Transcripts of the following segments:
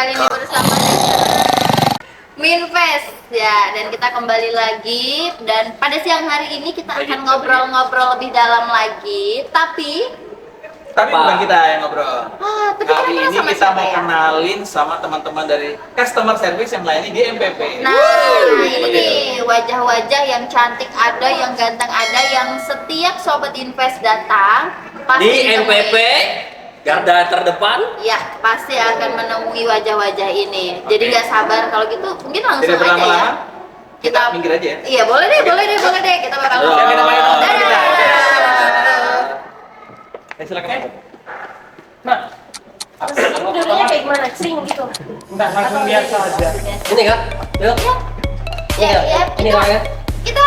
kali ini bersama Minvest ya, dan kita kembali lagi, dan pada siang hari ini kita akan ngobrol-ngobrol lebih dalam lagi. Tapi bukan kita yang ngobrol. tapi Hari kita ini sama kita siapa mau ya? kenalin sama teman-teman dari customer service yang melayani di MPP. Nah, ini nih wajah-wajah yang cantik ada, yang ganteng ada, yang setiap sobat invest datang pasti Di MPP garda terdepan. ya pasti akan menemui wajah-wajah ini. Jadi nggak sabar, kalau gitu mungkin langsung Tidak aja ya. berlama-lama, kita minggir aja ya. Iya, boleh deh. Kita bakal Ya, kita main dong. Dadah. Silakan. Dulunya kayak gimana? Sering gitu? Enggak, langsung biasa aja. Ini kak, yuk. Ya, Ini kamarnya. kita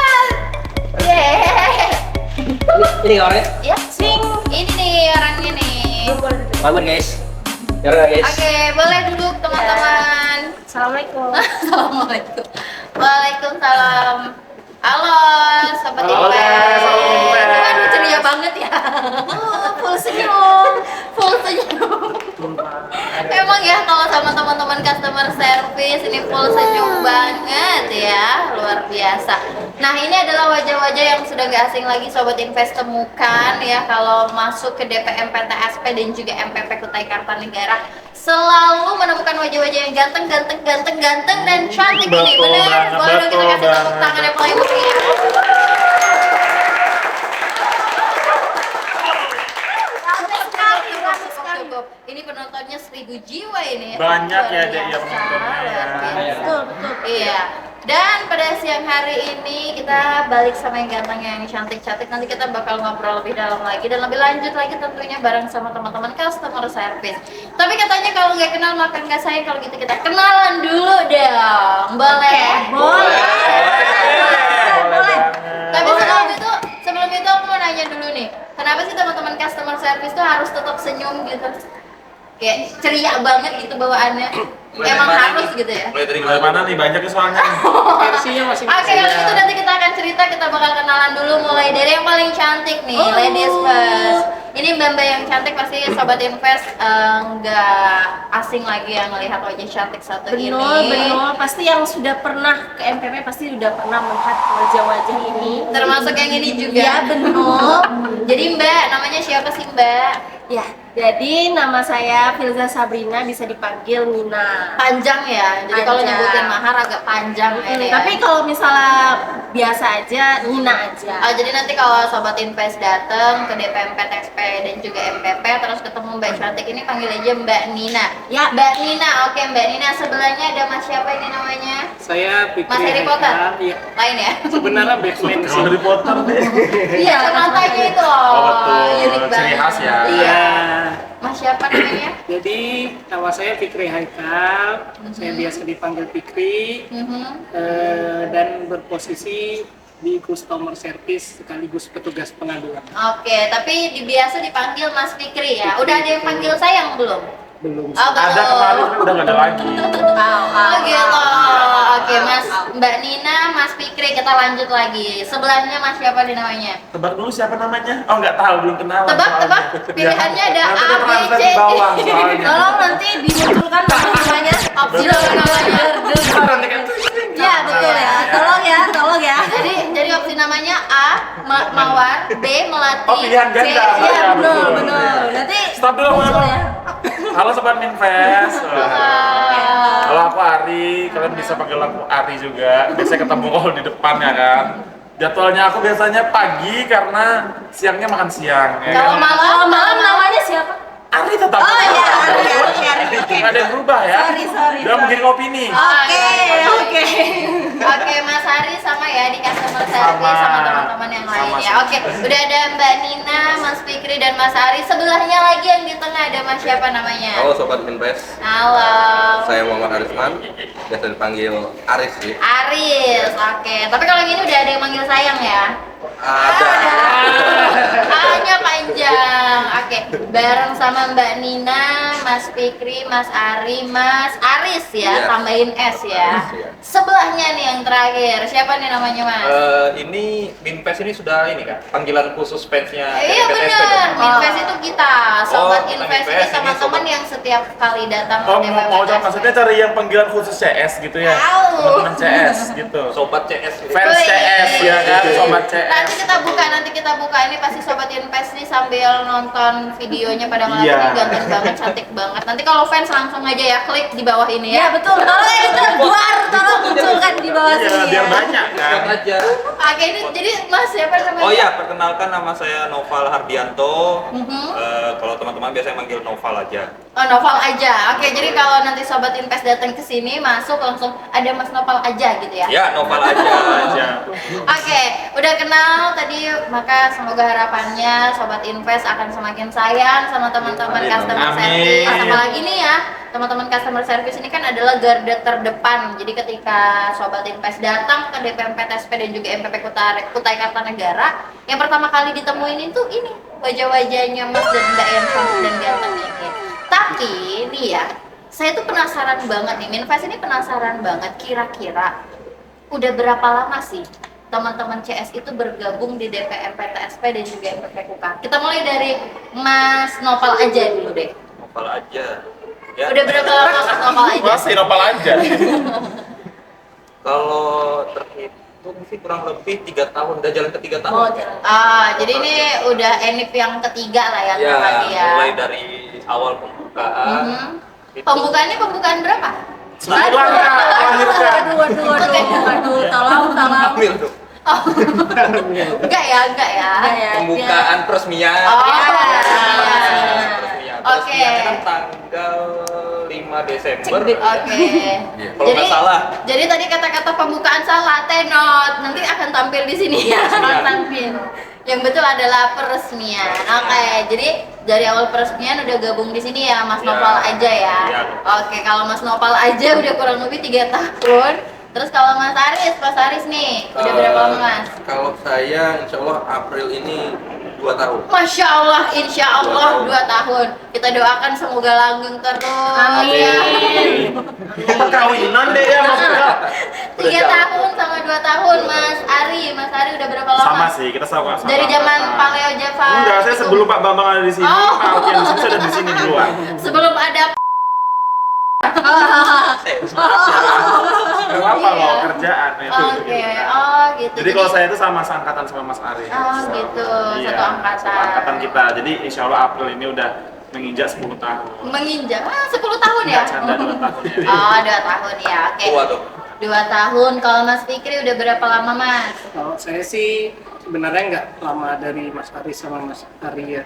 Ini kamarnya. ya, ini nih orangnya nih. Kamar guys. Ya guys. Oke, boleh duduk teman-teman. Assalamualaikum. Assalamualaikum. Waalaikumsalam. Halo, sobat Halo, Invest. sobat Invest. Aduh, ceria banget ya. Full senyum. Emang ya kalau sama teman-teman customer service ini full senyum banget ya, luar biasa. Nah, ini adalah wajah-wajah yang sudah gak asing lagi sobat invest temukan ya kalau masuk ke DPM PTSP dan juga MPP Kutai Kartanegara, selalu menemukan wajah-wajah yang ganteng dan cantik ini. Betul Bener? banget, Boleh dong kita kasih betul tepuk banget. tangan yang paling meriah. Cukup. Ini penontonnya 1000 jiwa ini ya. Banyak ya, Luar Dek, ya, biasa, penontonnya ya. luar biasa. Betul. Iya. Dan pada siang hari ini kita balik sama yang ganteng yang cantik-cantik. Nanti kita bakal ngobrol lebih dalam lagi dan lebih lanjut lagi tentunya bareng sama teman-teman customer service. Tapi katanya kalau nggak kenal maka nggak sayang. Kalau gitu kita kenalan dulu dong. Boleh? Boleh. Tapi sebelum itu aku mau nanya dulu nih. Kenapa sih teman-teman customer service tuh harus tetap senyum gitu? Kayak ceria banget gitu bawaannya. Emang harus gitu ya? Mulai dari Dari mana nih? Banyak soalnya. Versinya masih Oke, kalau gitu nanti kita akan cerita, kita bakal kenalan dulu mulai dari yang paling cantik nih, ladies first. Ini mbak-mbak yang cantik pasti sobat invest nggak asing lagi yang melihat wajah cantik satu ini. Benar. Pasti yang sudah pernah ke MPP pasti sudah pernah melihat wajah-wajah ini. Termasuk yang ini juga. Ya, benar. Jadi mbak, namanya siapa sih mbak? Ya, jadi nama saya Filza Sabrina, bisa dipanggil Nina. Panjang ya, jadi kalau Panjang. nyebutin mahar agak panjang ini ya. Tapi kalau misalnya biasa aja, Nina aja. Jadi nanti kalau sobat invest datang ke DPM PTSP dan juga MPP terus ketemu Mbak cantik ini, panggil aja Mbak Nina. Ya. Mbak Nina. Oke, Mbak Nina, sebelahnya ada Mas siapa ini namanya? Saya pikir Mas Harry Potter? Iya. Lain ya? Sebenarnya Batman sih. Harry Potter deh. Iya, matanya itu loh. Oh, betul. Unik banget. Ciri khas ya. Iya. Mas siapa namanya? Jadi nama saya Fikri Haikal, saya biasa dipanggil Fikri dan berposisi di customer service sekaligus petugas pengaduan. Oke, tapi biasa dipanggil Mas Fikri ya. Udah ada yang panggil sayang belum? Belum. Oh, betul. Ada kemarin tapi udah nggak ada lagi. Oh gitu. Oke, Mas Mbak Nina, Mas Fikri, kita lanjut lagi. Sebelahnya Mas siapa nih namanya? Tebak dulu siapa namanya? Oh nggak tahu, belum kenal. Tebak. Pilihannya ada A, B, C, D. Tolong nanti dimunculkan namanya. Opsi namanya. Ya, betul ya. Tolong ya. Jadi opsi namanya A, Mawar, B, Melati, Oh, pilihan C, ganda. iya. Ya, betul. Benar. Nanti Stop dulu, muncul Mas. ya. Halo sobat Minvest. Ah. Halo, aku Ari. Kalian bisa panggil aku Ari juga. Biasanya ketemu di depan ya kan. Jadwalnya aku biasanya pagi karena siangnya makan siang. Ya Kalau kan? Kalau malam namanya siapa? Ari tetap. Oh iya, Ari. Nggak ada yang berubah ya. Sorry. Udah menjadi opini. Oke. Oke, Mas Ari sama ya di customer service sama teman-teman yang lain Sama. ya. Oke, udah ada Mbak Nina, Mas Fikri dan Mas Ari. Sebelahnya lagi yang di tengah ada Mas siapa namanya? Halo Sobat Minvest, Halo. saya Muhammad Arisman, biasa dipanggil Aris sih. Aris. Oke. Tapi kalau yang ini udah ada yang manggil sayang ya? Ada. Hanya panjang. Oke, bareng sama Mbak Nina, Mas Fikri, Mas Ari, Mas Aris ya, Iya. tambahin S ya. Aris, ya. sebelahnya nih yang terakhir. Siapa nih namanya, Mas? Ini Minfest ini sudah ini kan panggilan khusus fansnya. Iya dari PTSP benar, dong? Minfest itu kita, sobat kita Invest ini Minfest, ini teman-teman sobat. yang setiap kali datang Oh, ke mau coba maksudnya cari yang panggilan khusus CS gitu ya? Tahu. Teman-teman CS gitu. Sobat CS. Fans Wih. CS ya kan, sobat CS. Nanti kita buka ini pasti sobat Invest nih sambil nonton videonya pada ngeliat Iya. ini ganteng banget, cantik banget. Nanti kalau fans langsung aja ya klik di bawah ini Ya ya. betul. Tolong editor keluar, tolong munculkan di bawah Iya, sini biar ya. banyak kan. Lihat aja. Oke, ini jadi Mas siapa namanya? Oh iya, perkenalkan nama saya Noval Hardianto. Mhm. Kalau teman-teman biasanya manggil Noval aja. Oh, Noval aja. Oke, jadi kalau nanti sobat Invest datang ke sini masuk langsung ada Mas Noval aja gitu ya. Ya, Noval aja. Aja. Oke, udah kenal tadi, maka semoga harapannya Sobat Invest akan semakin sayang sama teman-teman Amin. customer Amin. service. Apalagi nih ya, teman-teman customer service ini kan adalah garda terdepan. Jadi ketika Sobat Invest datang ke DPM PTSP dan juga MPP Kutai Kartanegara, yang pertama kali ditemuin itu ini wajah-wajahnya Mas dan Mbak yang cantik dan ganteng ini. Tapi nih ya, saya tuh penasaran banget nih, Minfest ini penasaran banget kira-kira udah berapa lama sih teman-teman CS itu bergabung di DPM PTSP dan juga MPP KUKA? Kita mulai dari Mas Noval aja dulu deh. Noval aja. Ya. Udah berapa lama Mas Noval aja? Masih nopal aja. Kalau terhitung sih kurang lebih 3 tahun, udah jalan ke 3 tahun. Oh, jalan. Jadi ini udah enip yang ketiga lah ya, Ya, tadi ya. mulai dari awal pembukaan. Mhm. itu Pembukaannya pembukaan berapa? Sebulan melahirkan. Waduh, tolong. Ambil tuh. Oh. Enggak ya. Enggak ya. Pembukaan peresmian. Oh, Ya. Peresmian. Oke. Peresmiannya kan tanggal 5 Desember. Oke. Kalau nggak salah. Jadi tadi kata-kata pembukaan salah, tenot. Nanti akan tampil di sini ya. Peresmian. Tampil. Yang betul adalah peresmian. Oke, jadi dari awal peresmian udah gabung di sini ya, Mas Ya. Noval aja ya. Ya. Oke, kalau Mas Noval aja udah kurang lebih 3 tahun. Terus kalau Mas Aris nih, udah berapa lama Mas? Kalau saya insya Allah April ini 2 tahun. Masya Allah, insya Allah 2 tahun. Kita doakan semoga langgeng terus. Amin. Perkawinan deh ya maksudnya. 3 tahun sama 2 tahun Mas Ari udah berapa lama? Sama sih, kita sama. Dari zaman Paleo Java. Enggak, saya itu. sebelum Pak Bambang ada di sini, Oh. Pak Alfian di sini, saya ada di sini duluan. Sebelum ada Gak apa-apa Iya. loh, kerjaan itu. Oke, oh gitu. Jadi kalau saya itu sama seangkatan sama Mas Ari. Oh gitu, Iya, satu angkatan. satu angkatan kita. Jadi insya Allah April ini udah menginjak 10 tahun. Menginjak 10 tahun ya? Nggak canda 2 tahun ya. Oh, 2 tahun ya. Oke. Tua dong. 2 tahun. Kalau Mas Fikri udah berapa lama Mas? Kalau saya sih sebenarnya nggak lama dari Mas Aris sama Mas Ari ya.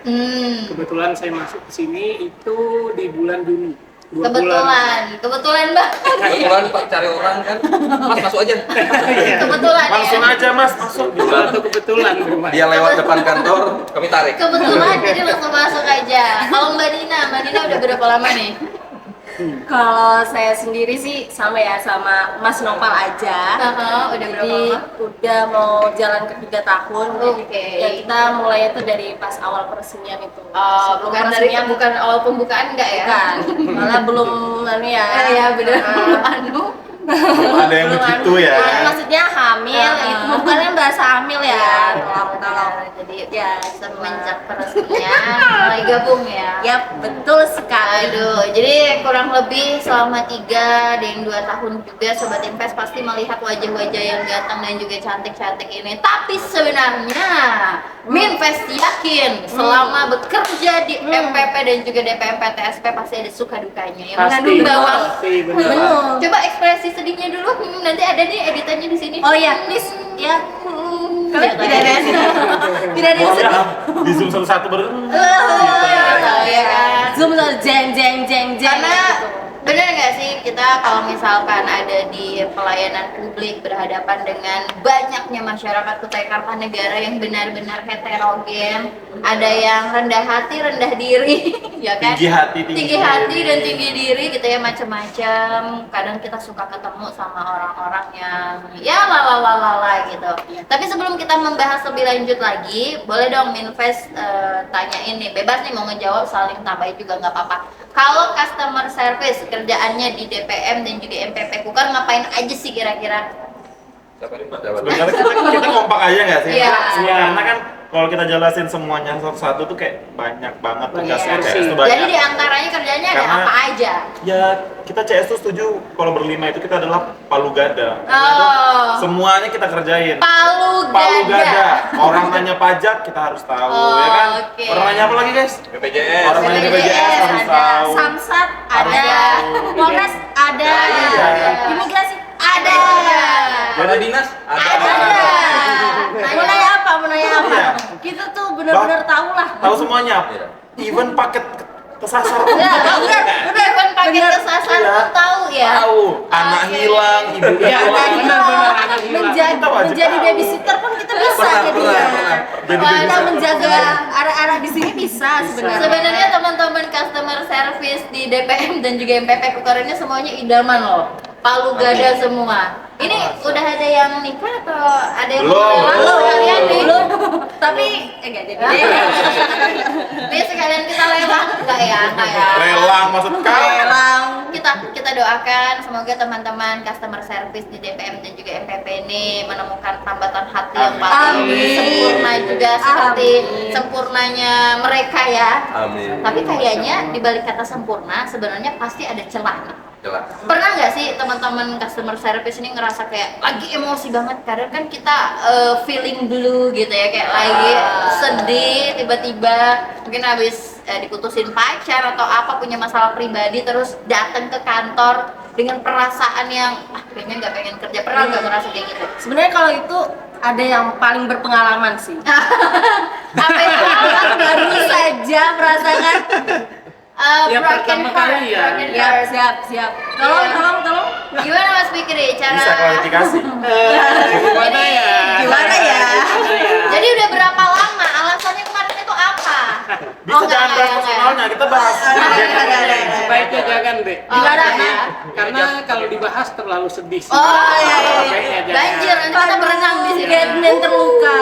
Kebetulan saya masuk ke sini itu di bulan Juni. 2 bulan. Kebetulan banget. Kebetulan Pak cari orang kan. Mas masuk aja. Iya. Kebetulan Langsung ya. aja Mas, masuk. Itu kebetulan rumah. Dia lewat depan kantor, Kami tarik. Kebetulan jadi langsung masuk aja. Kalau Mbak Dina udah berapa lama nih? Kalau saya sendiri sih sama ya, sama Mas Nopal aja. Udah berapa Jadi lama? udah mau jalan ke 3 tahun. Jadi Oke. ya kita mulai itu dari pas awal peresmian itu. Oh, Sebelum bukan peresmian, awal pembukaan enggak ya? bukan. Malah belum anu ya. Ya benar. Ah. Ada yang Belum begitu anu. ya. Ah, maksudnya hamil, itu bukan yang bahasa hamil ya. Tolong. Jadi Ya, semenjak peresmian mulai gabung ya. Ya, betul sekali. Aduh, jadi kurang lebih selama 3 dan 2 tahun juga Sobat Invest pasti melihat wajah-wajah yang ganteng dan juga cantik-cantik ini. Tapi sebenarnya Minfest yakin selama bekerja di MPP dan juga DPM PTSP pasti ada suka dukanya yang mengandung bawang. Pasti benar. Betul. Coba ekspresi sedihnya dulu, nanti ada nih editannya di sini. Oh ya, please ya. Kalian tidak ada tidak ada yang Oh, sedih. ya, di zoom satu-satu baru. Ya kan? Zoom jeng jeng. Karena gitu. bener nggak sih kita kalau misalkan ada di pelayanan publik berhadapan dengan banyaknya masyarakat Kutai Kartanegara yang benar-benar heterogen, ada yang rendah hati, rendah diri, ya kan? Tinggi hati, tinggi hati dan tinggi diri gitu ya, macam-macam. Kadang kita suka ketemu sama orang-orang yang ya lalalala gitu. Tapi sebelum kita membahas lebih lanjut lagi, boleh dong Minfest tanyain nih, bebas nih mau ngejawab, saling tambahin juga nggak apa-apa. Kalau customer service kerjaannya di DPM dan juga MPP Kukar ngapain aja sih kira-kira? Sebenarnya kita kompak aja nggak sih? Iya. Karena kan kalau kita jelasin semuanya satu-satu tuh kayak banyak banget tugasnya. versi. CS tuh banyak. Jadi di antaranya kerjanya ada Karena- apa aja? Ya kita CS tuh setuju kalau berlima itu kita adalah palu gada. Oh. Semuanya kita kerjain. Palu Palu gada. gada. Orang nanya pajak kita harus tahu, Oh, ya kan? oke. Orang nanya apa lagi guys? BPJS. Orang nanya BPJS BPJS harus ada. tahu. Samsat Harus ada, tahu. Polres ada, Iya. imigrasi Ada. Mana dinas? Ada. Mau nanya apa? Mau nanya apa? Iya. Kita tuh bener-bener tahu lah. Tahu semuanya. Iya. Even paket kesasar pun Ya, kita bener, bener, Even paket bener. kesasar Iya. pun tahu ya. tahu. Anak Oke. hilang, ibu Iya, hilang. benar-benar anak hilang. Kita wajib Menjadi tahu. babysitter pun kita bisa Pernah, jadinya. pernah. Jadi Wah, bisa. Kita menjaga anak-anak di sini bisa sebenarnya. Sebenarnya teman-teman customer service di DPM dan juga MPP Kukar ini semuanya idaman loh. Palu gada semua. Ini udah ada yang nikah atau ada yang Belum. mau langsung kalian nih? Belum. Tapi enggak jadi. Nih sekalian kita lelang enggak ya? Enggak ya. Lelang maksud kau? Lelang. Kita doakan semoga teman-teman customer service di DPM dan juga MPP ini menemukan tambatan hati yang paling Amin. sempurna juga seperti Amin. sempurnanya mereka ya. Amin. Tapi kayaknya di balik kata sempurna sebenarnya pasti ada celah. Jelas. Pernah nggak sih teman-teman customer service ini ngerasa kayak lagi emosi banget karena kan kita feeling blue gitu ya, kayak lagi sedih tiba-tiba mungkin habis diputusin pacar atau apa, punya masalah pribadi terus datang ke kantor dengan perasaan yang kayaknya nggak pengen kerja. Pernah nggak ngerasa kayak gitu? Sebenarnya kalau itu ada yang paling berpengalaman sih. Apa itu? Orang baru saja merasakan. Ya, pertama kali ya. broken Siap, heart. siap. Tolong, Iya. tolong. Gimana Mas Fikri cara? Bisa klarifikasi. Gimana ya? Gimana ya? Jadi udah berapa lama? Alasannya kemarin itu apa? Bisa jangan bahas personalnya, kita bahas. Sebaiknya jangan deh. Gimana? Karena kalau dibahas terlalu sedih sih. Oh iya, iya, Sebaiknya iya. jangan. Banjir, nanti kita berenang di sini. Batman terluka.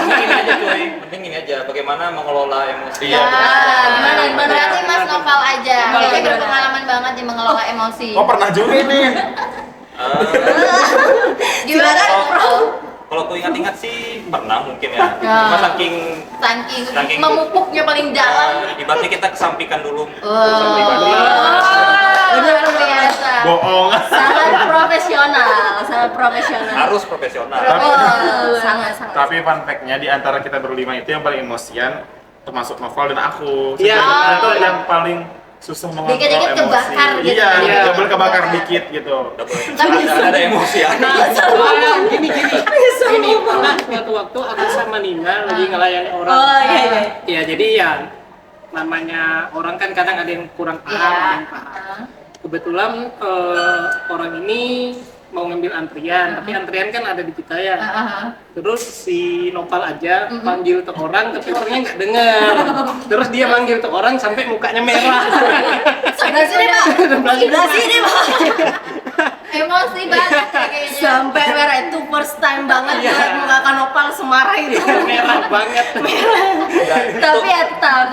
Mungkin aja cuy, penting ini aja bagaimana mengelola emosi. Iya. Gimana? Berarti Mas Noval aja. Kayaknya berpengalaman banget di mengelola emosi. Oh pernah juga nih. Gimana? Kalau aku ingat-ingat sih pernah mungkin ya. Ya. Cuma saking Saking memupuknya paling dalam. ibaratnya kita kesampingkan dulu. Wow. pribadi. Luar biasa. Bohong. Sangat profesional, sangat profesional. Harus profesional. Sangat. Tapi fun fact-nya di antara kita berlima itu yang paling emosian termasuk Noval dan aku. Iya. Sebenarnya itu yang paling susah mengontrol Dikit-dikit emosi. kebakar gitu. Iya, Iya. double kebakar dikit gitu. Ada emosi ya. Gini pernah suatu waktu aku sama Nina lagi ngelayani orang. Oh iya. Ya jadi ya namanya orang kan kadang ada yang kurang paham, Iya. ada yang paham. Kebetulan orang ini mau ngambil antrian, tapi antrian kan ada di kita ya. Terus si Nopal aja panggil ke orang, tapi orangnya nggak dengar. Terus dia manggil ke orang sampai mukanya merah. Sebelah sini, Pak. Sebelah sini, Pak. Emosi banget ya kayaknya. Sampai merah itu first time banget Iya. lihat muka Kanopal semarah itu. Merah banget. Tapi ya tetap.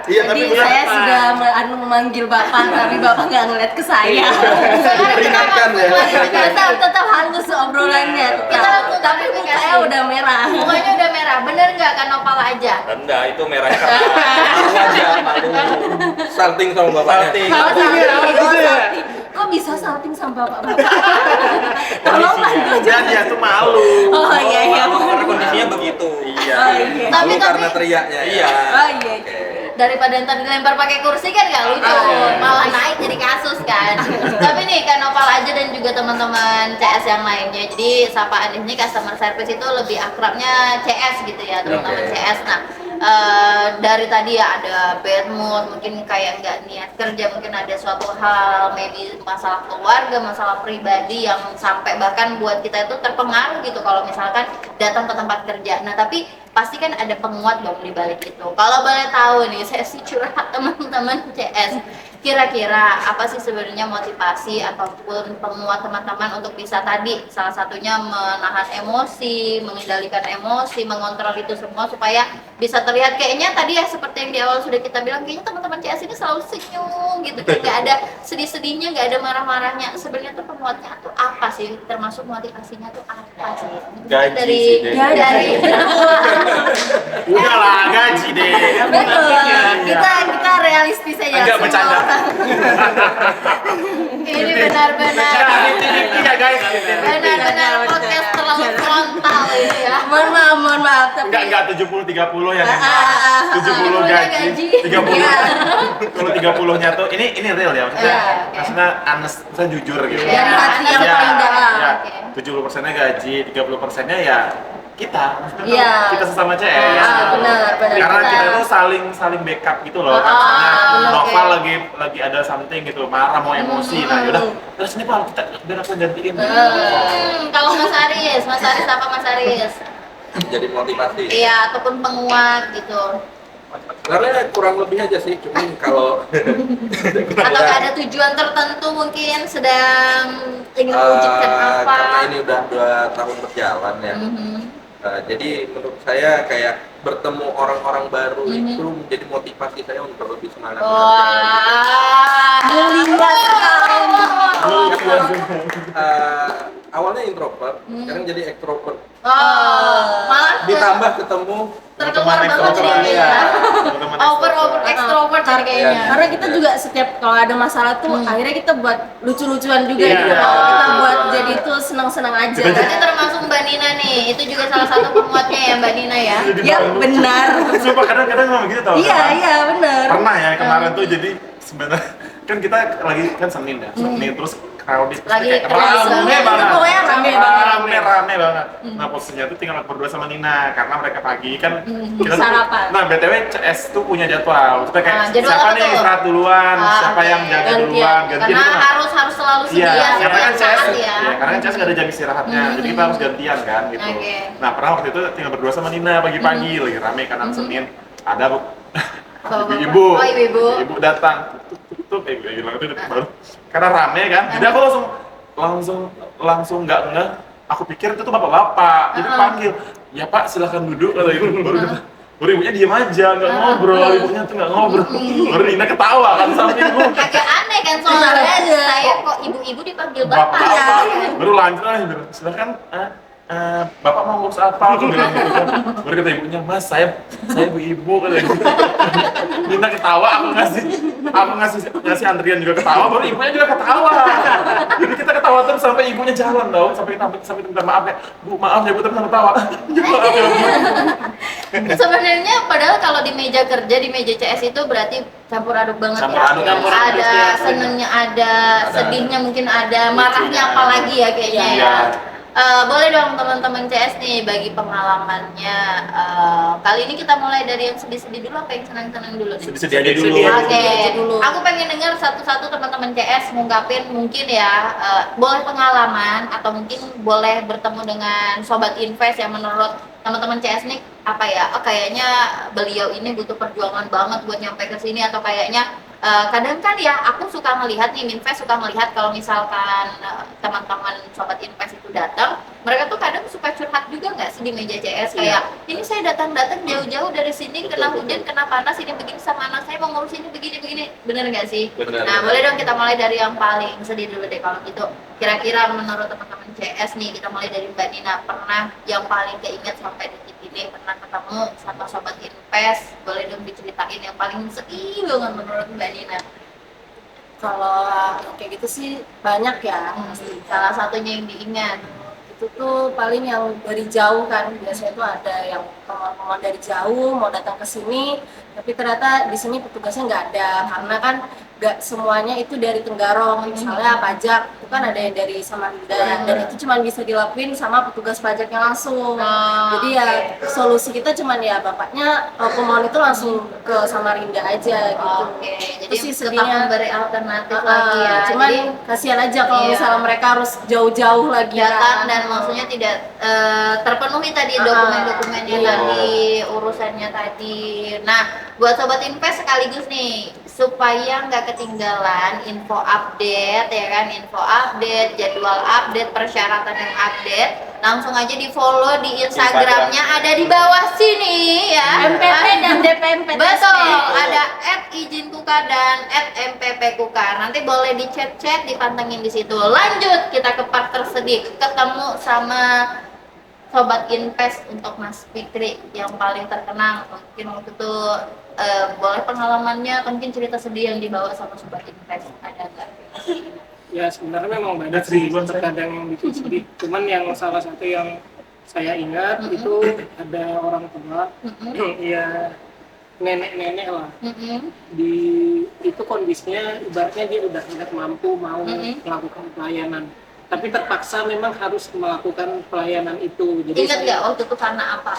Iya, tapi Jadi benar. saya sudah memanggil Bapak, tapi Bapak nggak ngeliat ke saya. Sekarang kita Peringatkan langsung ya. klarifikasi. tetap halus obrolannya. Kita langsung Tapi klarifikasi. mukanya udah merah. Mukanya udah merah. Bener nggak kan Nopal aja? Rendah itu merahnya karena malu aja, malu. Salting sama bapaknya. Salting. Oh, Iya, salting. gitu ya. Kok bisa salting sama bapak-bapak? Tolong bantu aja. Dan dia tuh malu. Oh iya. Malu karena kondisinya begitu. Iya. Oh, iya. Tapi- Malu karena teriaknya. Iya. Oh iya. Daripada ntar dilempar pakai kursi kan gak lucu, malah naik jadi kasus kan. Tapi nih kan Nopal aja dan juga teman-teman CS yang lainnya, jadi sapaan ini customer service itu lebih akrabnya CS gitu ya, teman-teman Oke. CS. Nah dari tadi ya ada bad mood, mungkin kayak nggak niat kerja, mungkin ada suatu hal, maybe masalah keluarga, masalah pribadi yang sampai bahkan buat kita itu terpengaruh gitu kalau misalkan datang ke tempat kerja. Nah tapi pasti kan ada penguat dong di balik itu. Kalau boleh tahu nih, sesi curhat teman-teman CS, Kira-kira apa sih sebenarnya motivasi ataupun penguat teman-teman untuk bisa tadi salah satunya menahan emosi, mengendalikan emosi, mengontrol itu semua supaya bisa terlihat kayaknya tadi ya seperti yang di awal sudah kita bilang, kayaknya teman-teman CS ini selalu senyum gitu, kayak nggak ada sedih-sedihnya, nggak ada marah-marahnya. Sebenarnya tuh penguatnya tuh apa sih? Termasuk motivasinya tuh apa sih? Mungkin Gaji dari sih, Dek. dari Udahlah, gaji deh. Betul. kita realistis aja. Enggak semua bercanda. orang. Ini benar-benar Iya guys. benar-benar podcast terlalu frontal ini ya. Mohon maaf. Tapi Enggak 70-30 ya. 70 70-nya gaji. gaji. 30. Kalau 30-nya tuh ini real ya maksudnya. Iya, oke. Maksudnya honest, maksudnya jujur gitu. Iya, dari hati yang Anda paling dalam. Ya, Oke. 70%-nya gaji, 30%-nya ya kita. Maksudnya Iya. kita sesama CS. benar. Karena kita tuh saling backup gitu loh. Misalnya benar, Nova oke. lagi ada something gitu, marah mau emosi. Nah, yaudah terus ini Pak kita biar aku gantiin. Kalau Mas Aris apa Mas Aris? Jadi motivasi. Iya, ataupun penguat gitu. Sebenarnya kurang lebih aja sih, cuman kalau Atau nggak ada tujuan tertentu mungkin sedang ingin mewujudkan apa? karena ini udah 2 tahun berjalan ya. Mhm. Jadi menurut saya kayak bertemu orang-orang baru Mhm. itu menjadi motivasi saya untuk lebih semangat bekerja lagi. Wah, Mulia sekali. Awalnya introvert, sekarang jadi extrovert. malah Ditambah ketemu terkeluar banget extrovert, nih ya. ya. Teman-teman Over extrovert. extrovert jadi kayaknya. Karena kita juga setiap kalau ada masalah tuh akhirnya kita buat lucu-lucuan juga Iya. gitu. Kita buat jadi itu senang-senang aja. Berarti termasuk Mbak Nina nih, itu juga salah satu penguatnya ya Mbak Nina ya. Ya benar. Sumpah kadang-kadang memang gitu tau. Iya benar. Pernah ya kemarin tuh jadi sebenarnya kan kita lagi kan Senin ya, Senin terus crowded terus Lagi kayak crowded. rame Itu banget. pokoknya rame banget. Rame banget. Nah posisinya tuh tinggal aku berdua sama Nina karena mereka pagi kan kita tuh- Sarapan. Nah BTW CS tuh punya jadwal. Kita kayak Jadwal siapa apa nih tuh? istirahat duluan, siapa oke. yang jaga Gantian. duluan, gantian Karena gitu. harus selalu sedia Iya, karena setiap kan CS, saat ya. iya, karena kan CS nggak ada jam istirahatnya, jadi kita harus gantian kan gitu. Oke. Nah pernah waktu itu tinggal berdua sama Nina pagi-pagi lagi rame kanan Senin ada ibu-ibu, Oh, ibu-ibu. ibu datang, tutup, bilang itu baru karena rame kan, jadi aku langsung nggak, aku pikir itu tuh bapak-bapak, jadi panggil, ya Pak silahkan duduk kata ibu, baru ibunya diem aja, nggak ngobrol, ibunya tuh nggak ngobrol, baru Nina ketawa kan sampingku. Agak aneh kan soalnya saya kok ibu-ibu dipanggil bapak. Baru lanjut lah, silakan Bapak mau ngurus apa? Aku bilang gitu kan. Baru kata ibunya, Mas, saya ibu-ibu kata gitu. Nina ketawa, aku ngasih antrian juga ketawa, baru ibunya juga ketawa. Jadi kita ketawa terus sampai ibunya jalan tau, sampai minta maaf ya, Bu maaf ya Bu tapi ketawa. Maaf ya Bu. Sebenarnya padahal kalau di meja kerja di meja CS itu berarti campur aduk banget Campur ya. aduk, Ada ya. senengnya ada, sedihnya mungkin ada, marahnya apalagi ya kayaknya Iya. ya. Boleh dong teman-teman CS nih bagi pengalamannya. Kali ini kita mulai dari yang sedih-sedih dulu apa yang senang-senang dulu nih? Sedih aja dulu. Oke, dulu. aku pengen dengar satu-satu teman-teman CS ngungkapin mungkin ya, boleh pengalaman atau mungkin boleh bertemu dengan sobat invest yang menurut teman-teman CS nih apa ya, kayaknya beliau ini butuh perjuangan banget buat nyampe ke sini, atau kayaknya kadang kan ya aku suka melihat nih, invest suka melihat kalau misalkan teman-teman sobat invest itu datang, mereka tuh kadang suka curhat juga nggak sih di meja CS kayak ini saya datang jauh-jauh dari sini kena hujan kena panas ini begini sama anak saya mau ngurus ini begini bener nggak sih? Bener, Nah bener. boleh dong kita mulai dari yang paling sedih dulu deh kalau gitu. Kira-kira menurut teman-teman CS nih, kita mulai dari Mbak Nina, pernah yang paling keinget sampai detik ini pernah ketemu sama sobat invest, boleh dong diceritain yang paling sedih banget menurut Mbak Nina. Kalau kayak gitu sih banyak ya. Salah satunya yang diingat. Itu tuh paling yang dari jauh kan, biasanya tuh ada yang teman-teman dari jauh mau datang ke sini, tapi ternyata di sini petugasnya nggak ada karena kan nggak semuanya itu dari Tenggarong, misalnya pajak kan ada yang dari Samarinda, dan itu cuma bisa dilakuin sama petugas pajaknya langsung. Jadi ya solusi kita cuman ya bapaknya pemohon itu langsung ke Samarinda aja gitu. Oke, jadi Itu sih tetap sedihnya. memberi alternatif lagi ya. Cuman Jadi kasihan aja kalau iya. misalnya mereka harus jauh-jauh lagi datang kan. dan maksudnya tidak terpenuhi tadi Ah, dokumen-dokumennya iya. tadi, urusannya tadi. Nah, buat sobat invest sekaligus nih supaya nggak ketinggalan info update ya kan, info update, jadwal update, persyaratan yang update, langsung aja di follow di Instagramnya ada di bawah sini ya. MPP dan DPMP. Betul, ada @ijinkuka dan @mppkuka. Nanti boleh di chat-chat, dipantengin di situ. Lanjut kita ke part tersedih, ketemu sama Sobat Invest untuk Mas Fikri yang paling terkenang. Mungkin waktu itu boleh pengalamannya, mungkin cerita sedih yang dibawa sama Sobat Invest, ada nggak? Ya sebenarnya memang banyak sih terkadang yang bikin sedih. Cuman yang salah satu yang saya ingat itu ada orang tua, ya nenek-nenek lah. Di itu kondisinya ibaratnya dia udah tidak mampu mau melakukan pelayanan. Tapi terpaksa memang harus melakukan pelayanan itu. Jadi Ingat nggak waktu itu karena apa?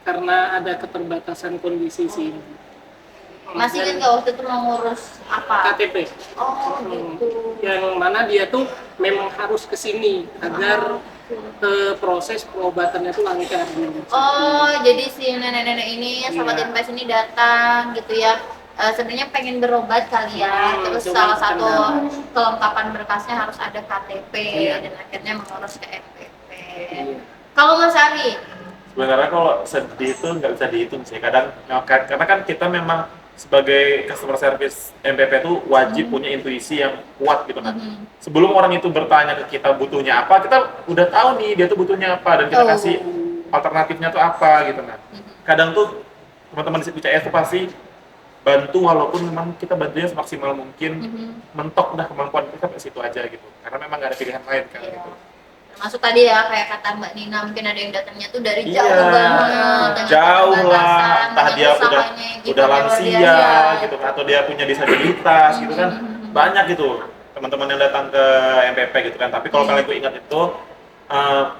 karena ada keterbatasan kondisi sih. Masih ingat nggak waktu itu mau ngurus apa? KTP. Oh gitu. Yang mana dia tuh memang harus ke sini agar proses pengobatannya tuh lancar. Oh, jadi si nenek-nenek ini, Sobat Iya. Invest ini datang gitu ya. Sebenarnya pengen berobat kali ya. Terus cuma salah satu kendala. kelengkapan berkasnya harus ada KTP Iya. dan akhirnya mengurus ke MPP. Iya. Kalau Mas Ari, Sebenarnya kalau sedih itu nggak bisa dihitung sih. Kadang karena kan kita memang sebagai customer service MPP itu wajib punya intuisi yang kuat gitu kan. Sebelum orang itu bertanya ke kita butuhnya apa, kita udah tahu nih dia tuh butuhnya apa dan kita Oh. kasih alternatifnya tuh apa gitu kan. Kadang tuh teman-teman di CS tuh pasti bantu walaupun memang kita bantunya semaksimal mungkin, mentok dah kemampuan kita ke situ aja gitu. Karena memang nggak ada pilihan lain kan Iya. gitu. masuk tadi ya kayak kata Mbak Nina, mungkin ada yang datangnya tuh dari Iya, jauh banget, dengan jauh lah, keterbatasan, entah dengan dia usahanya yang udah luar lansia biasa. gitu kan, atau dia punya disabilitas gitu kan, banyak gitu teman-teman yang datang ke MPP gitu kan. Tapi kalau kalian tuh ingat itu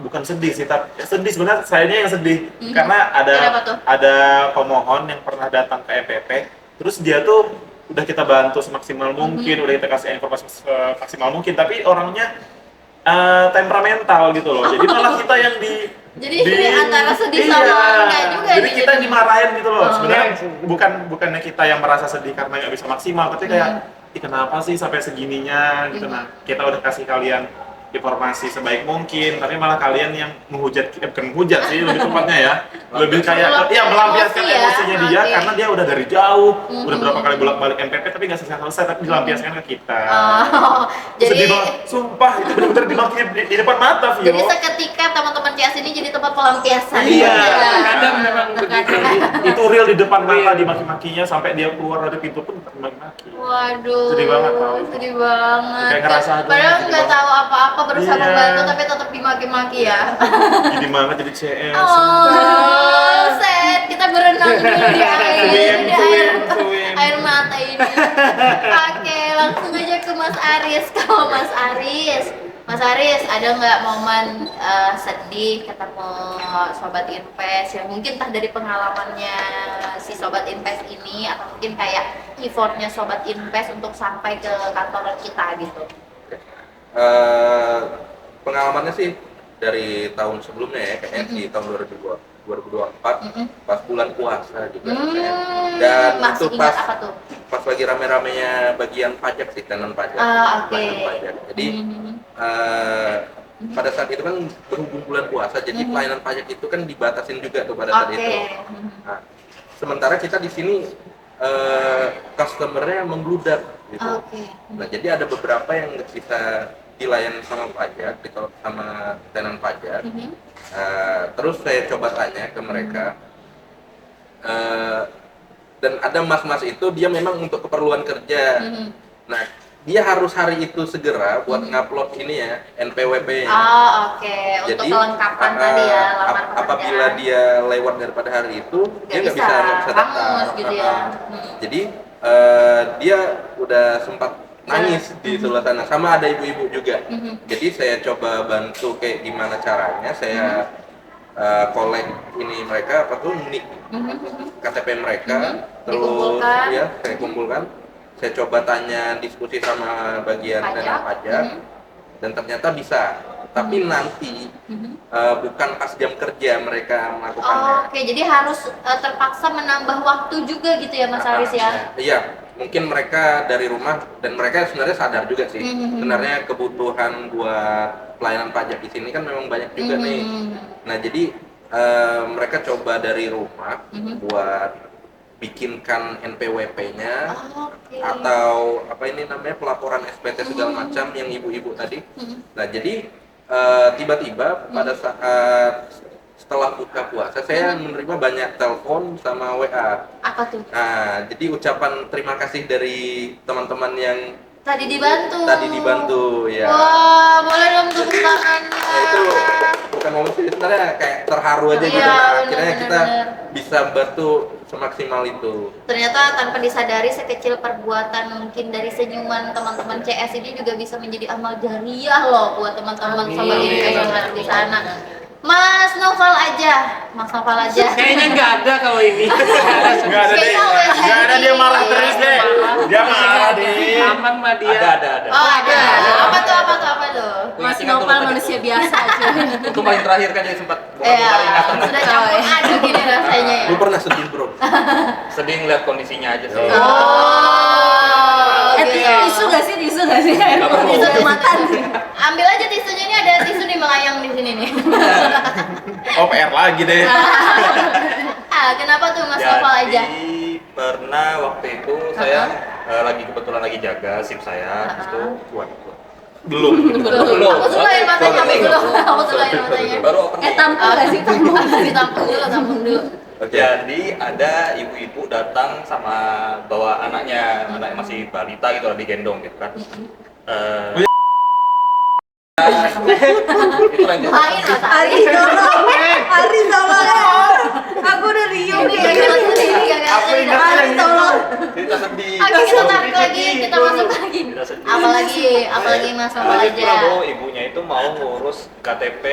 bukan sedih sih, tapi sedih sebenarnya sayanya yang sedih karena Kenapa tuh? ada pemohon yang pernah datang ke MPP, terus dia tuh udah kita bantu semaksimal mungkin, udah kita kasih informasi semaksimal mungkin, tapi orangnya temperamental gitu loh. Jadi malah kita yang Jadi antara sedih sama enggak juga jadi nih kita jadinya. dimarahin gitu loh. Oh. Sebenarnya bukannya kita yang merasa sedih karena nggak bisa maksimal, tapi kayak "Ih, kenapa sih sampai segininya gitu. Nah, kita udah kasih kalian informasi sebaik mungkin, tapi malah kalian yang menghujat, bukan menghujat sih lebih tepatnya ya, lebih kayak ya melampiaskan Emosi ya. emosinya dia Oke. karena dia udah dari jauh, udah berapa kali bolak-balik MPP tapi nggak selesai, tapi dilampiaskan ke kita. Oh, jadi Sedih banget, sumpah itu benar-benar di depan mata, Vio. jadi seketika teman-teman CS ini jadi tempat pelampiasan. Iya. Kadang memang begitu. Itu real di depan mata, dimaki-makinya sampai dia keluar dari pintu pun dimaki-maki. Waduh, Sedih banget tau. sedih banget. Kayak ngerasa aduh, Padahal sedih nggak banget. tahu apa-apa, berusaha Iya. membantu tapi tetap dimaki-maki ya. Jadi banget jadi CS. Oh, set, kita berenang nih di air, Swim, di air, swim. air mata ini. Oke, langsung aja ke Mas Aris. Kalau Mas Aris, ada nggak momen sedih ketemu Sobat Invest yang mungkin entah dari pengalamannya si Sobat Invest ini atau mungkin kayak effortnya Sobat Invest untuk sampai ke kantor kita gitu? Pengalamannya sih dari tahun sebelumnya ya, kayaknya di tahun 2024 pas bulan puasa juga kayaknya. Dan Masih itu ingat apa tuh? pas lagi rame-ramenya bagian pajak sih, tenan pajak. Oke. Bagian pajak. Jadi pada saat itu kan berhubung bulan puasa, jadi pelayanan pajak itu kan dibatasin juga tuh pada saat Oke. itu. Nah, sementara kita di sini customer-nya membludak gitu. Oke. Nah, jadi ada beberapa yang nggak bisa dilayani sama pajak, sama tenan pajak. Terus saya coba tanya ke mereka, dan ada mas-mas itu dia memang untuk keperluan kerja. Nah, dia harus hari itu segera buat ngupload ini ya, NPWP-nya. Oh, oke. Untuk Jadi kelengkapan tadi ya, lamar pekerjaan. apabila dia lewat daripada hari itu, dia nggak bisa hangus daftar. gitu ya. Jadi dia udah sempat nangis di sebelah sana, sama ada ibu-ibu juga. Jadi saya coba bantu kayak gimana caranya, saya kolek ini mereka apa tuh nik KTP mereka, terus Dikumpulkan. ya saya kumpulkan, saya coba tanya diskusi sama bagian dana pajak dan ternyata bisa. Tapi nanti bukan pas jam kerja mereka melakukannya. Oke, jadi harus terpaksa menambah waktu juga gitu ya Mas Aris ya? Iya, mungkin mereka dari rumah dan mereka sebenarnya sadar juga sih. Sebenarnya kebutuhan buat pelayanan pajak di sini kan memang banyak juga nih. Nah, jadi mereka coba dari rumah buat bikinkan NPWP-nya atau apa ini namanya pelaporan SPT segala macam yang ibu-ibu tadi. Nah, jadi tiba-tiba pada saat setelah buka puasa saya menerima banyak telepon sama WA. Apa tuh? Nah, jadi ucapan terima kasih dari teman-teman yang Tadi dibantu ya. Wah, boleh dong tepuk tangan. Nah, itu bukan momen sih, sebenarnya kayak terharu aja gitu. Iya, Nah, akhirnya bener, kita bener. bisa bantu semaksimal itu. Ternyata tanpa disadari sekecil perbuatan mungkin dari senyuman teman-teman CS ini juga bisa menjadi amal jariah loh buat teman-teman sobat investor di sana. Mas Noval aja. Kayaknya nggak ada kalau ini. Nggak ada deh, nggak ada, dia marah terus deh. Dia marah deh. Aman mah dia. Ada. Oh ada. Apa tuh? Mas Noval manusia biasa aja. Itu paling terakhir kan jadi sempat Iya, ingatan. sudah campur aduk gini rasanya ya. Lu pernah sedih, Bro? Sedih ngeliat kondisinya aja sih. Oh, gitu. Tisu nggak sih? Tisu kematan. Ambil aja tisunya, ini ada tisu nih melayang di sini nih. Oh, PR lagi deh. Kenapa tuh Mas Noval aja? Jadi pernah waktu itu saya kebetulan lagi jaga SIM saya, terus tuh Belum. Aku tuh air matanya, baru opening. Tampung nggak sih? Tampung dulu. Jadi ada ibu-ibu datang sama bawa anaknya masih balita gitu, digendong gitu kan. Itu lanjut. Main Mas Ari tolong. Aku udah riuh nih. Ari tolong. Cerita sedih. Oke, kita tarik lagi, kita masuk lagi. Cerita sedih. Apalagi Mas Noval Lanjut aja. Prabowo, ibunya itu mau ngurus KTP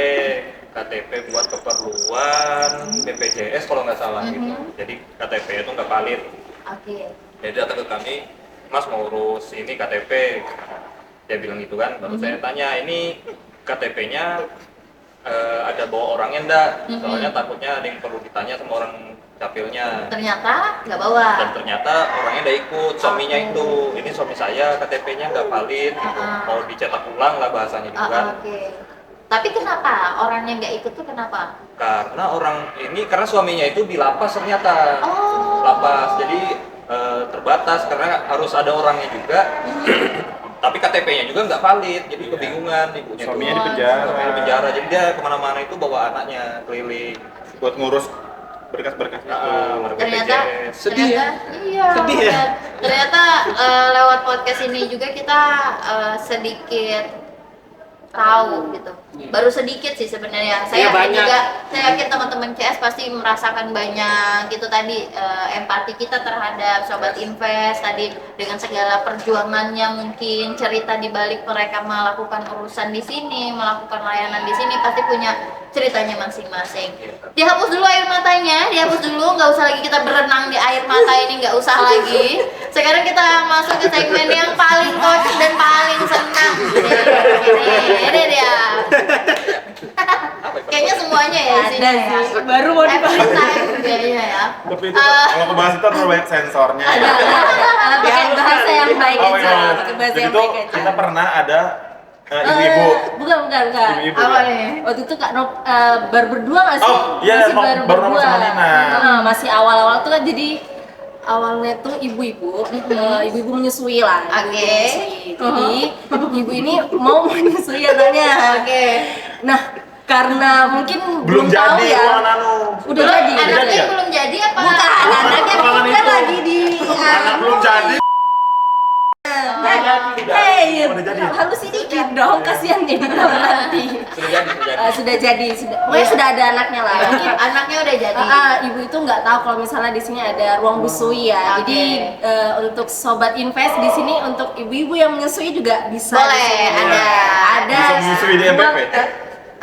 buat keperluan BPJS kalau nggak salah gitu. Jadi KTP itu nggak valid. Oke. Jadi datang ke kami, Mas mau urus ini KTP. Dia bilang gitu kan, baru saya tanya, ini KTP-nya ada bawa orangnya enggak? Soalnya takutnya ada yang perlu ditanya sama orang capilnya. Ternyata nggak bawa. Dan ternyata orangnya udah ikut, suaminya itu. Ini suami saya, KTP-nya nggak valid, gitu. Mau dicetak ulang lah bahasanya gitu kan. Oke. Tapi kenapa orangnya nggak ikut tuh kenapa? Karena suaminya itu di lapas ternyata. Lapas, jadi terbatas karena harus ada orangnya juga. Tapi KTP-nya juga nggak valid, jadi kebingungan ibunya. Suaminya tuh. di penjara. Suaminya di penjara, jadi dia kemana-mana itu bawa anaknya keliling. Buat ngurus berkas-berkas itu. Ternyata Sedih ya? Iya. Sedih ya? Ternyata lewat podcast ini juga kita sedikit tahu gitu. Baru sedikit sih sebenarnya. Saya Iya, yakin banyak. juga, saya yakin teman-teman CS pasti merasakan banyak itu tadi empati kita terhadap sobat invest tadi dengan segala perjuangannya, mungkin cerita di balik mereka melakukan urusan di sini, melakukan layanan di sini pasti punya ceritanya masing-masing. Dihapus dulu air matanya, dihapus dulu, nggak usah lagi kita berenang di air mata ini, nggak usah lagi. Sekarang kita masuk ke segmen yang paling kocak dan paling senang. Ini dia. Kayaknya semuanya ya di sini ya. Baru mau Every dibahas. time kayaknya ya. Tapi itu kalau kebahas itu terlalu banyak sensornya. Pakai bahasa yang baik Oh, aja. iya. Pakai bahasa Jadi yang tuh baik aja. kita pernah ada ibu-ibu. Bukan. Ibu-ibu. Apa ya. nih? Waktu itu Kak Nop baru berdua nggak sih? Oh, iya, Masih baru Nop sama Nina. Masih awal-awal tuh kan jadi awalnya tuh ibu-ibu menyusui lah. Oke. Menyusui. Jadi ibu ini mau menyusui anaknya. Oke. Nah, karena mungkin Belum tahu jadi, ya. Wan Anu. Udah jadi. Anaknya ya? belum jadi apa? Bukan, anaknya Ruangan bukan itu. lagi di Anak belum jadi. Hei, Udah jadi. halus sedikit dong, kasihan dia nanti. Sudah jadi. Pokoknya sudah ada anaknya lah. Mungkin Anaknya udah jadi. ibu itu nggak tahu kalau misalnya di sini ada ruang busui ya. Oke. Jadi untuk sobat invest di sini untuk ibu-ibu yang menyusui juga bisa. Boleh, di sini. ada. Bisa menyusui di MPP.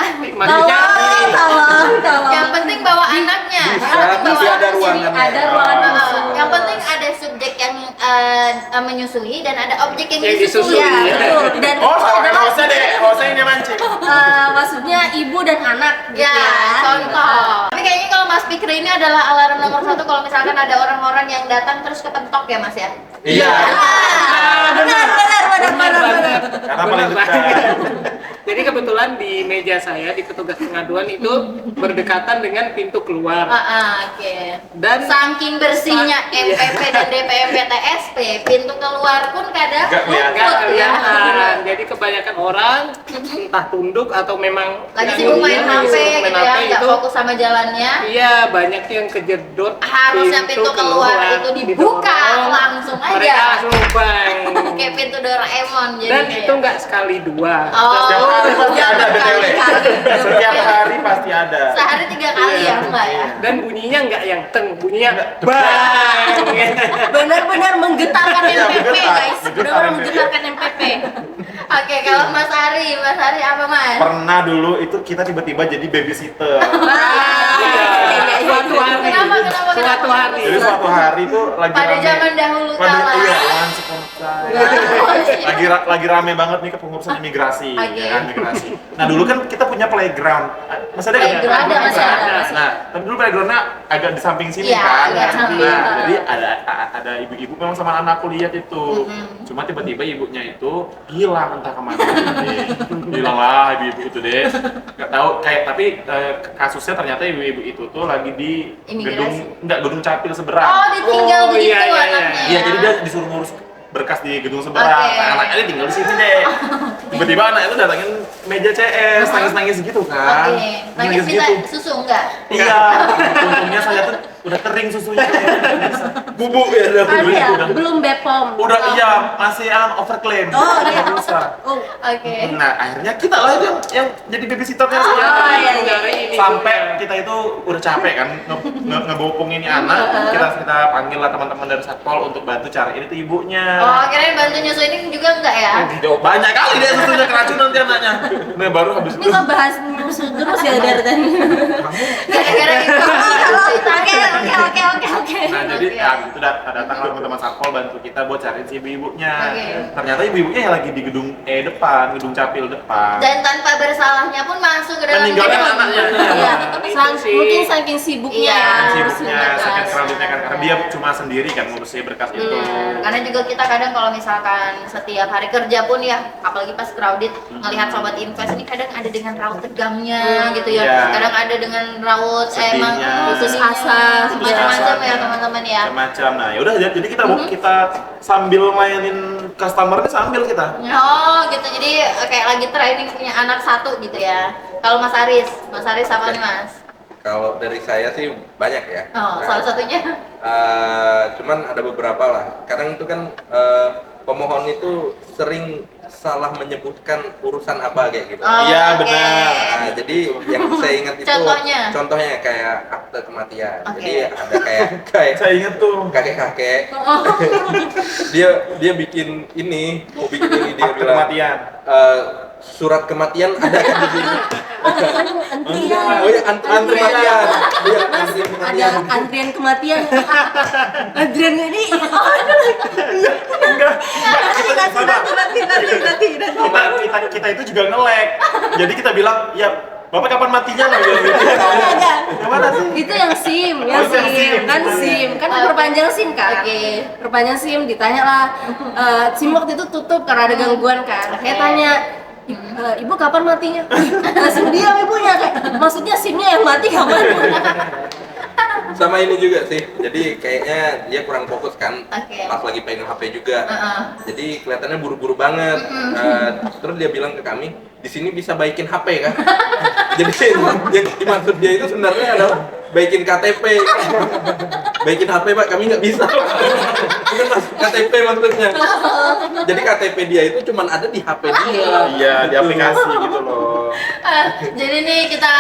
Maksudnya Tolong. Yang penting bawa anaknya. Tapi ada ruangannya. Ada ruangan busui. Yang penting ada subjek yang menyusui dan ada objek yang Yang disusui. disusui. Iya, betul. Dan Oh, itu salah adalah hostnya deh, hostnya ini mancing. maksudnya ibu dan anak gitu Ya, ya. contoh. Tapi kayaknya kalau Mas Fikri ini adalah alarm nomor 1 kalau misalkan ada orang-orang yang datang terus kepentok ya Mas ya. Iya. Benar. Karena paling dekat. Jadi kebetulan di meja saya di petugas pengaduan itu berdekatan dengan pintu keluar. Oke. Dan Saking bersihnya MPP dan DPM PTSP, pintu keluar pun kadang Nggak kelihatan. nggak luput ya. kelihatan. Jadi kebanyakan orang entah tunduk atau memang Lagi sibuk main HP gitu ya, nggak itu. fokus sama jalannya. Iya, banyak yang kejedot. Harusnya pintu keluar itu dibuka didorong, langsung aja. Mereka langsung bang. Kayak pintu Doraemon jadi. Dan itu nggak sekali dua. Oh, Setiap hari pasti ada BTW. berkali-kali. Setiap hari pasti ada. Sehari 3 kali ya, Mbak ya. Dan bunyinya nggak yang teng, bunyinya bang. Benar-benar menggetarkan Iya, MPP menggetar. guys. Benar-benar Menggetar menggetarkan MPP. Oke, kalau Mas Ari apa Mas? Pernah dulu itu kita tiba-tiba jadi babysitter. Suatu hari. Kenapa? Suatu hari. Jadi suatu hari tuh lagi Pada rame. zaman dahulu kala. Iya, once upon a time. Lagi rame banget nih kepengurusan imigrasi, Oke. ya kan, imigrasi. Nah dulu kan kita punya playground. Masih ada nggak? Playground ada, masih ada. Nah, tapi dulu playgroundnya agak di samping sini Iya, kan. agak samping. Nah, jadi ada ibu-ibu memang sama anak aku lihat itu. Cuma tiba-tiba ibunya itu hilang entah kemana. Hilang lah ibu-ibu itu deh. Gak tahu kayak tapi kasusnya ternyata ibu-ibu itu tuh lagi di Imigrasi. gedung capil seberang. Oh, ditinggal Oh, begitu iya, iya, iya. anaknya. Iya, jadi dia disuruh ngurus berkas di gedung seberang. Oke. Nah, anaknya tinggal di sini deh. Tiba-tiba anak itu datangin meja CS, nangis-nangis gitu kan. Oke. Nangis minta susu enggak? Iya. Untungnya saya tuh udah kering susunya. Bubuk ya ada Anu ya, Udah. belum Bepom. Udah iya, masih overclaim. Oh, iya. Nggak bisa. Oh, Oke. Nah, akhirnya kita lah yang jadi babysitternya sekarang. iya, iya. Sampai kita itu udah capek kan ngebopong ini anak, kita panggil lah teman-teman dari satpol untuk bantu cariin itu ibunya. Oh, kirain bantu nyusuin juga enggak ya? Banyak kali dia susunya keracunan nanti anaknya. Nah baru habis ini itu. kok bahas musuh terus ya dari tadi. Gara-gara itu. Oke. Nah jadi Oke. ya itu datang teman-teman satpol bantu kita buat cariin si ibu-ibunya. Oke. Ternyata ibu-ibunya yang lagi di gedung depan, gedung capil depan. Dan tanpa bersalahnya pun masuk ke dalam Meninggalkan gedung. anaknya. Iya, Itu sih. mungkin saking sibuknya. Iya. Sibuknya, berkas. sakit crowdednya kan karena dia cuma sendiri kan ngurusin berkas itu. Karena juga kita kadang kalau misalkan setiap hari kerja pun ya, apalagi pas crowded, ngelihat sobat invest ini kadang ada dengan raut tegangnya gitu ya. Iya. Kadang ada dengan raut emang Sedihnya. putus asa, Putus macam-macam asa. ya teman-teman ya. Macam. Nah, yaudah jadi kita sambil mainin customer sambil kita. Oh gitu, jadi kayak lagi training punya anak satu gitu ya. Kalau Mas Aris apa nih Mas? Kalau dari saya sih banyak ya. Oh, Nah, salah satunya. cuman ada beberapa lah. Kadang itu kan pemohon itu sering salah menyebutkan urusan apa kayak gitu. Oh, Iya, oke. benar. Nah, jadi yang saya ingat itu Contohnya? kayak akte kematian. Oke. Jadi ada kayak Saya inget tuh. kakek-kakek Oh. dia bikin ini, mau bikin ini dia Akte bilang kematian. surat kematian ada kan di sini. Antrian. Oh ya antrian kematian. Iya, antrian Ada kematian. antrian kematian. Antrian ini. Enggak. Nanti. Kita itu juga nge-lag. Jadi kita bilang, "Ya, Bapak kapan matinya?" Nggak bilang gitu. Gimana sih? Itu yang SIM, Oh, itu yang SIM. kan SIM, kan perpanjang SIM kan. Oke. Perpanjang SIM, ditanya lah, SIM waktu itu tutup karena ada gangguan kan. Saya tanya, Ibu kapan matinya? Langsung diam ibunya kayak, maksudnya SIM-nya yang mati kapan? Sama ini juga sih. Jadi kayaknya dia kurang fokus kan. Oke. Pas lagi pegang HP juga. Heeh. Jadi kelihatannya buru-buru banget. Terus dia bilang ke kami, di sini bisa baikin HP kan? Jadi yang dimaksud dia itu sebenarnya adalah baikin KTP. Baikin HP Pak, kami nggak bisa. Bukan Mas, KTP maksudnya. Jadi KTP dia itu cuman ada di HP dia. Iya, di aplikasi gitu loh. Jadi nih kita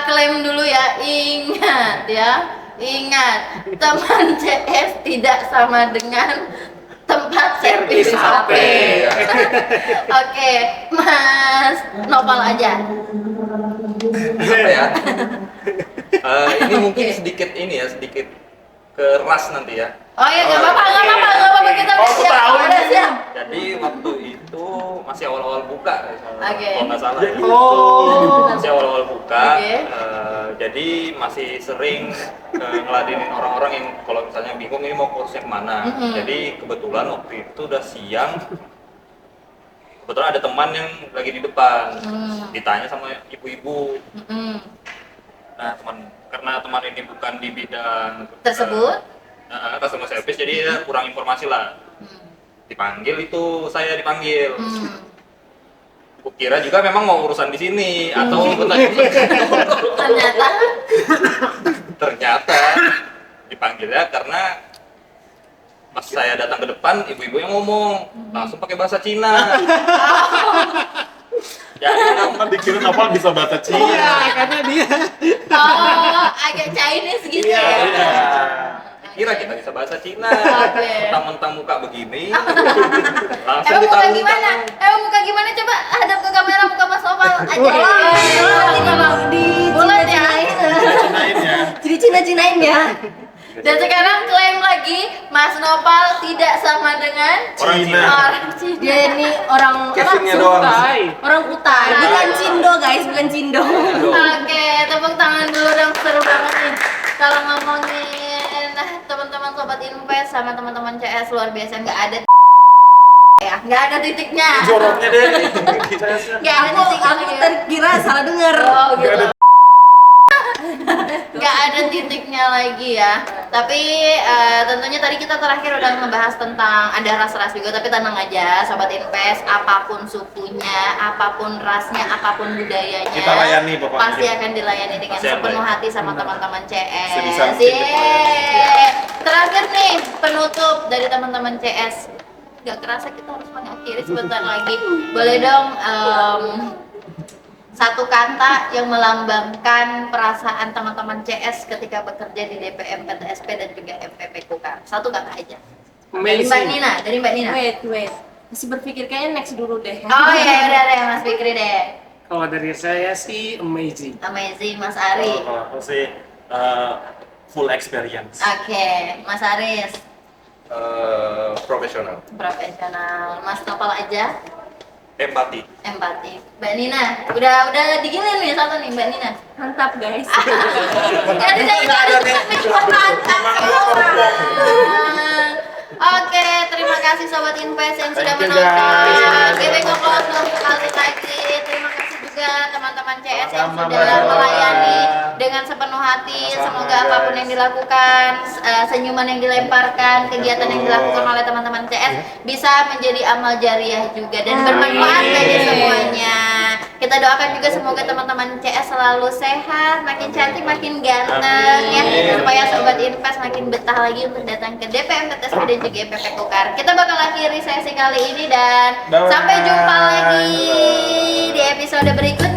klaim dulu ya, ingat ya, ingat teman CS tidak sama dengan tempat servis HP. Oke, Mas Nopal aja. Apa ya? Ini mungkin sedikit keras nanti ya. Oh ya, nggak apa-apa kita Oh, aku tahu udah ini. siap. Jadi waktu itu masih awal-awal buka, Oke. kalau nggak salah. Masih awal-awal buka, Oke. jadi masih sering ngeladenin orang-orang yang kalau misalnya bingung ini mau kursnya kemana. Jadi kebetulan waktu itu udah siang, kebetulan ada teman yang lagi di depan, ditanya sama ibu-ibu. Nah, karena teman ini bukan di bidang Tersebut? customer service, jadi dia kurang informasi lah. Dipanggil itu, saya dipanggil. Kukira juga memang mau urusan di sini atau ternyata dipanggilnya karena pas saya datang ke depan, ibu-ibu yang ngomong langsung pakai bahasa Cina. Jadi Kan dikira Nopal bisa bahasa Cina. Iya, karena dia Oh, agak Chinese gitu ya. kira kita bisa bahasa Cina. Oke. Mentang-mentang muka begini, langsung Emang muka ditaruh. gimana? Emang muka gimana? Coba hadap ke kamera muka Mas Nopal aja. Bulat ya. Cinain ya. Jadi Cina-Cinain ya. Dan sekarang klaim lagi Mas Nopal tidak sama dengan Orang Cina. orang Cina. Dia ini orang Casingnya doang. orang Kutai, bukan Cindo guys, bukan Cindo. Oke, tepuk tangan dulu dong, seru banget nih. Kalau ngomongin teman-teman sobat invest sama teman-teman CS luar biasa, nggak ada ya, nggak ada titiknya. Joroknya deh. Nggak ada titiknya. Aku terkira salah dengar. Oh gitu. Nggak ada titiknya lagi ya. Tapi tentunya tadi kita terakhir udah ngebahas tentang ada ras-ras juga. Tapi tenang aja, sobat invest, apapun sukunya, apapun rasnya, apapun budayanya, Kita layani pokoknya. pasti akan dilayani dengan Pasti akan sepenuh hati sama teman-teman CS. Sebisa mungkin Yeay. Terakhir nih penutup dari teman-teman CS. Gak kerasa kita harus mengakhiri sebentar lagi. Boleh dong satu kata yang melambangkan perasaan teman-teman CS ketika bekerja di DPM, PTSP dan juga FPP Kukar. Satu kata aja. Dari Mbak amazing. Nina, dari Mbak Nina. Wait. Masih berpikir kayaknya next dulu deh. Oh iya, udah deh Mas Fikri deh. Kalau dari saya sih amazing. Amazing Mas Ari. Kalau aku sih full experience. Oke, Mas Aris. Profesional. Profesional. Mas Nopal aja. Empati. Empati. Mbak Nina, udah digilin nih satu nih Mbak Nina. Mantap guys. Jadi Oke, terima kasih Sobat Invest yang sudah Thank you, menonton. guys. BB Kokos sekali lagi. Terima kasih juga teman-teman CS yang Sama-sama, sudah Mbak. melayani dengan sepenuh hati. Sama-sama, Semoga guys. apapun yang dilakukan, senyuman yang dilemparkan, kegiatan yang dilakukan oleh teman-teman CS bisa menjadi amal jariah juga dan bermanfaat bagi semuanya. Kita doakan juga semoga teman-teman CS selalu sehat, makin cantik, makin ganteng ya, supaya Sobat Invest makin betah lagi untuk datang ke DPM, PTSP dan juga FPP Kukar. Kita bakal akhiri sesi kali ini dan Bye. sampai jumpa lagi di episode berikutnya.